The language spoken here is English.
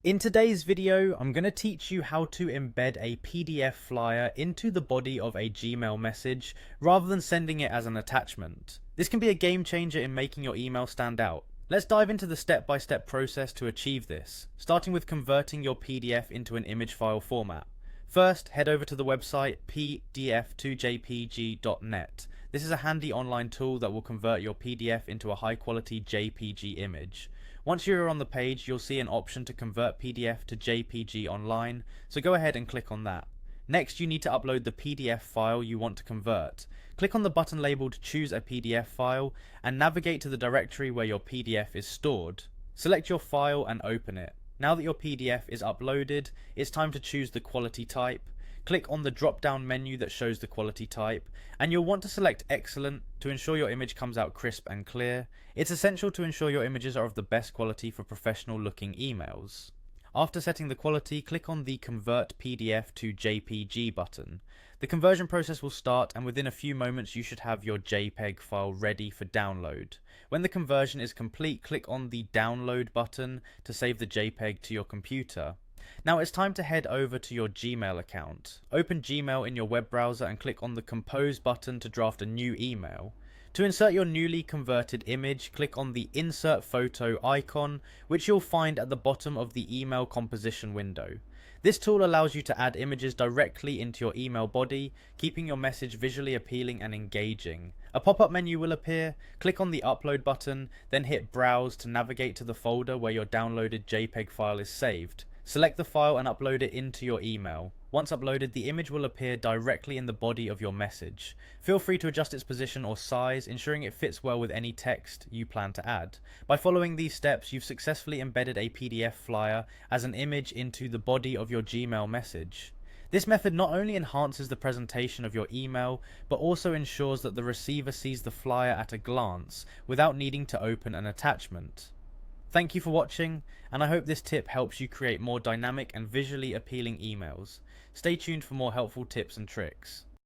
In today's video, I'm going to teach you how to embed a PDF flyer into the body of a Gmail message rather than sending it as an attachment. This can be a game changer in making your email stand out. Let's dive into the step-by-step process to achieve this, starting with converting your PDF into an image file format. First, head over to the website pdf2jpg.net. This is a handy online tool that will convert your PDF into a high-quality JPG image. Once you're on the page, you'll see an option to convert PDF to JPG online, so go ahead and click on that. Next, you need to upload the PDF file you want to convert. Click on the button labeled Choose a PDF file and navigate to the directory where your PDF is stored. Select your file and open it. Now that your PDF is uploaded, it's time to choose the quality type. Click on the drop-down menu that shows the quality type, and you'll want to select Excellent to ensure your image comes out crisp and clear. It's essential to ensure your images are of the best quality for professional-looking emails. After setting the quality, click on the Convert PDF to JPG button. The conversion process will start, and within a few moments you should have your JPEG file ready for download. When the conversion is complete, click on the Download button to save the JPEG to your computer. Now it's time to head over to your Gmail account. Open Gmail in your web browser and click on the Compose button to draft a new email. To insert your newly converted image, click on the Insert Photo icon, which you'll find at the bottom of the email composition window. This tool allows you to add images directly into your email body, keeping your message visually appealing and engaging. A pop-up menu will appear. Click on the Upload button, then hit Browse to navigate to the folder where your downloaded JPEG file is saved. Select the file and upload it into your email. Once uploaded, the image will appear directly in the body of your message. Feel free to adjust its position or size, ensuring it fits well with any text you plan to add. By following these steps, you've successfully embedded a PDF flyer as an image into the body of your Gmail message. This method not only enhances the presentation of your email, but also ensures that the receiver sees the flyer at a glance without needing to open an attachment. Thank you for watching, and I hope this tip helps you create more dynamic and visually appealing emails. Stay tuned for more helpful tips and tricks.